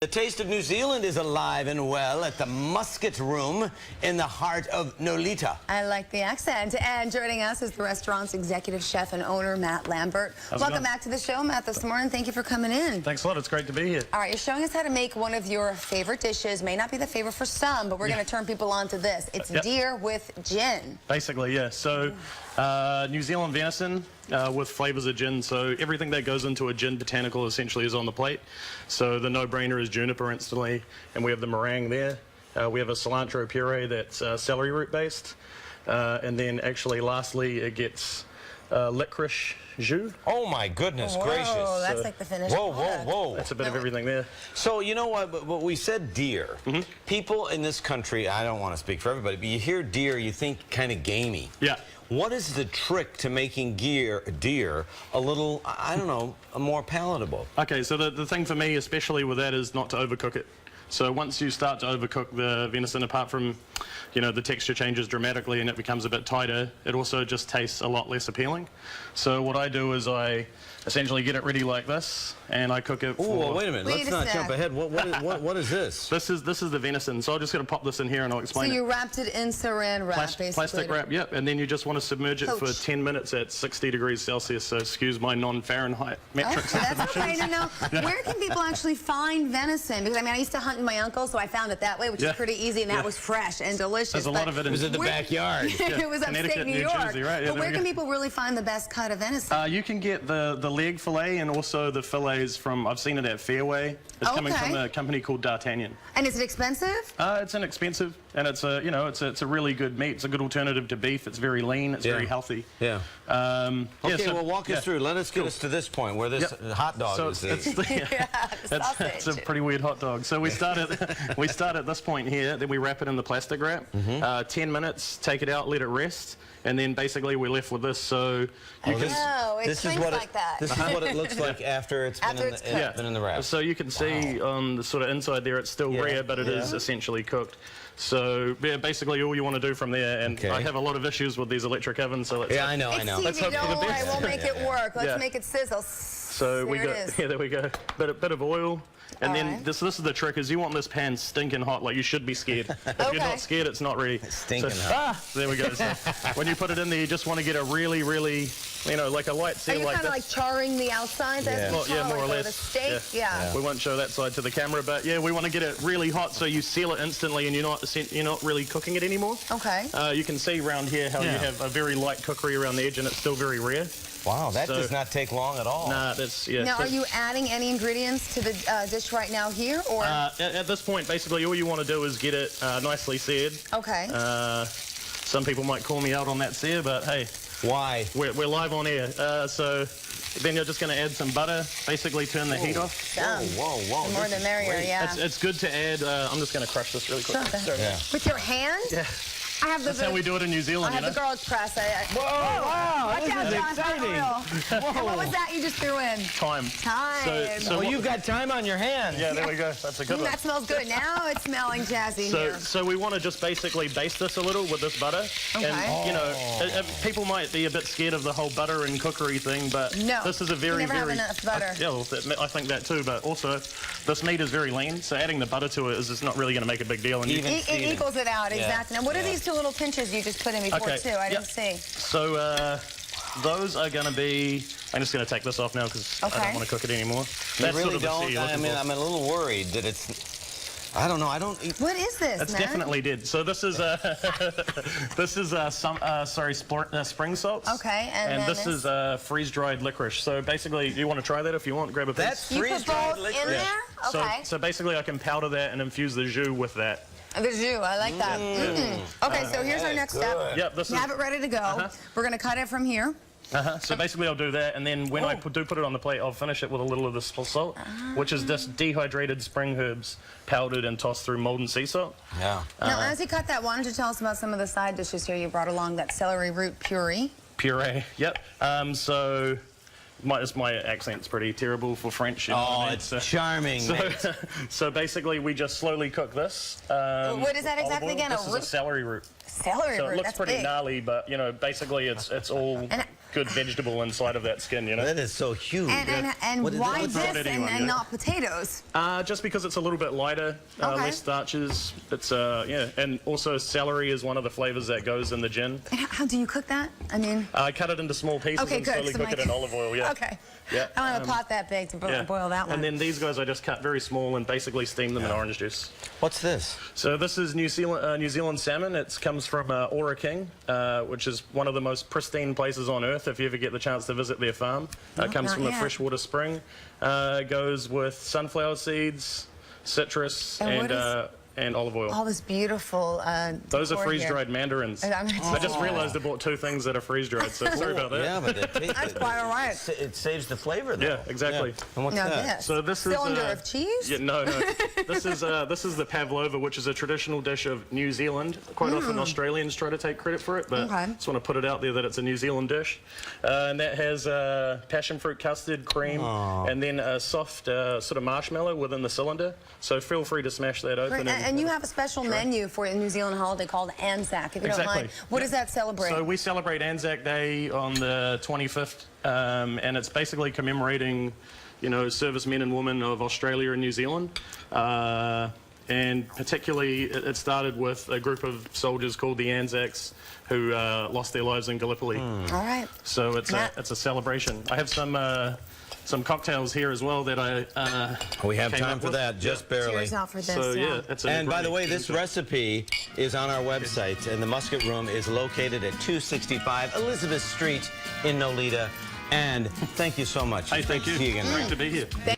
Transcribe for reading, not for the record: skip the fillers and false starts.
The Taste of New Zealand is alive and well at the Musket Room in the heart of Nolita. I like the accent. And joining us is the restaurant's executive chef and owner, Matt Lambert. Welcome back to the show, Matt, this morning. Thank you for coming in. Thanks a lot. It's great to be here. All right, you're showing us how to make one of your favorite dishes. May not be the favorite for some, but we're going to turn people on to this. It's deer with gin. Basically, yeah. So New Zealand venison with flavors of gin. So everything that goes into a gin botanical essentially is on the plate. So the no-brainer is juniper instantly, and we have the meringue there. We have a cilantro puree that's celery root based, and then actually lastly it gets licorice jus. Oh my goodness gracious. Whoa, that's like the finished product. Whoa. That's a bit of everything there. So you know what, but we said deer. People in this country, I don't want to speak for everybody, but you hear deer, you think kind of gamey. Yeah. What is the trick to making deer a little, I don't know, more palatable? Okay, so the thing for me, especially with that, is not to overcook it. So once you start to overcook the venison, apart from, you know, the texture changes dramatically and it becomes a bit tighter, it also just tastes a lot less appealing. So what I do is I essentially get it ready like this, and I cook it for... Oh, well, wait a minute. Let's not jump ahead. What is this? This is the venison. So I'm just going to pop this in here and I'll explain So it. you wrapped it in saran wrap, basically. Plastic wrap, yep. And then you just want to submerge it for 10 minutes at 60 degrees Celsius. So excuse my non-Fahrenheit metrics. That's okay. No. Where can people actually find venison? Because, I mean, I used to hunt with my uncle, so I found it that way, which is pretty easy, and that was fresh and delicious. There's a lot of it in the backyard. It was upstate New York. Jersey, right? But where can people really find the best cut of venison? You can get the leg fillet and also the fillets from, I've seen it at Fairway. It's coming from a company called D'Artagnan. And is it expensive? It's inexpensive, and it's a, you know, it's a really good meat. It's a good alternative to beef. It's very lean. It's very healthy. Yeah. Okay, well, walk us through. Let us get us to this point where this hot dog is. It's a pretty weird hot dog. So we start at this point here, then we wrap it in the plastic wrap. 10 minutes, take it out, let it rest, and then basically we're left with this. So you can. No, it swings like that. This is what it looks like after it's been in the wrap. So you can see on the sort of inside there, it's still rare, but it is essentially cooked. So yeah, basically all you want to do from there, and I have a lot of issues with these electric ovens, so let's I know. Let's hope for the best. We'll make it work. Let's make it sizzle. So we got, there we go, bit of oil. And then this is the trick, is you want this pan stinking hot, like you should be scared. If you're not scared, it's not ready. Stinking hot. There we go. So when you put it in there, you just want to get a really, you know, like a light sear like this. Are you kind of like charring the outside? Yeah, more or less. The steak? Yeah. We won't show that side to the camera, but yeah, we want to get it really hot so you seal it instantly and you're not really cooking it anymore. Okay. You can see around here how you have a very light cookery around the edge and it's still very rare. Wow, that does not take long at all. Nah, that's, Now, are you adding any ingredients to the dish right now here, or? At this point, basically, all you want to do is get it nicely seared. Okay. Some people might call me out on that sear, but hey. Why? We're live on air. So then you're just going to add some butter, basically turn the heat off. Whoa. The more the merrier, It's good to add, I'm just going to crush this really quick. Sure. With your hand? Yeah. That's how we do it in New Zealand. I have the girls press. Whoa, wow, this is exciting. And what was that you just threw in? Time. So you've got time on your hands. Yeah, there we go. That's a good one. That smells good. Now it's smelling jazzy here. So we want to just basically baste this a little with this butter. Okay. And, you know, people might be a bit scared of the whole butter and cookery thing, but this is a very, never have enough butter. I think that too, but also this meat is very lean, so adding the butter to it is not really going to make a big deal. And it equals it out, exactly. Now, what are these two little pinches you just put in before, too? I didn't see. So those are going to be... I'm just going to take this off now because I don't want to cook it anymore. You really don't? I mean, I'm a little worried that it's... I don't know. I don't eat... What is this, It's definitely dead. So this is spring salts. Okay, and this is freeze-dried licorice. So basically, you want to try that if you want. Grab a piece. That's freeze-dried licorice in there? Okay. So basically, I can powder that and infuse the jus with that. The jus, I like that. Okay, so here's our next step. Yep, you have it ready to go. We're going to cut it from here. So basically I'll do that, and then when I do put it on the plate, I'll finish it with a little of this salt, which is just dehydrated spring herbs powdered and tossed through molten sea salt. Yeah. Now, as you cut that, why don't you tell us about some of the side dishes here you brought along, that celery root puree? Puree, yep. So my accent's pretty terrible for French. You know what I mean? It's charming. So basically we just slowly cook this. What is that exactly again? This is a celery root. Celery root, so it looks pretty gnarly, but you know, basically it's all good vegetable inside of that skin, you know. That is so huge. And What is why that? this Throw it at anyone, and yeah. not potatoes? Just because it's a little bit lighter, Okay. less starches. It's yeah, and also celery is one of the flavors that goes in the gin. And how do you cook that? I mean, I cut it into small pieces okay, and good. slowly so cook it in olive oil. Yeah. Okay. Yeah. I don't have a pot that big to boil that one. And then these guys I just cut very small and basically steam them in orange juice. What's this? So this is New Zealand salmon. It comes from Ora King, which is one of the most pristine places on earth. If you ever get the chance to visit their farm, it comes not from a yet. freshwater spring. It goes with sunflower seeds, citrus, And what and olive oil. all this beautiful Those are decor here. freeze-dried mandarins. I'm gonna I just taste realized I bought 2 things that are freeze-dried, so sorry about that. Yeah, but That's quite all right. it saves the flavor, though. Yeah, exactly. Yeah. And what's Now that? this. So this is cylinder of cheese? Yeah, no. This is the pavlova, which is a traditional dish of New Zealand. Quite often Australians try to take credit for it, but Okay. just want to put it out there that it's a New Zealand dish. And that has passion fruit custard, cream, and then a soft sort of marshmallow within the cylinder. So feel free to smash that open. Great. And you have a special menu for a New Zealand holiday called Anzac, if you don't mind. What does that celebrate? So we celebrate Anzac Day on the 25th, and it's basically commemorating, you know, servicemen and women of Australia and New Zealand. And particularly, it started with a group of soldiers called the Anzacs who lost their lives in Gallipoli. All right. So it's Matt? a celebration. I have some cocktails here as well that I We have came time up for with. that, just barely. Cheers out for this. So yeah, it's a And by great the way, this experience. recipe is on our website, and the Musket Room is located at 265 Elizabeth Street in Nolita. And thank you so much. Hey, It's great thank to you. see you again. Great to be here.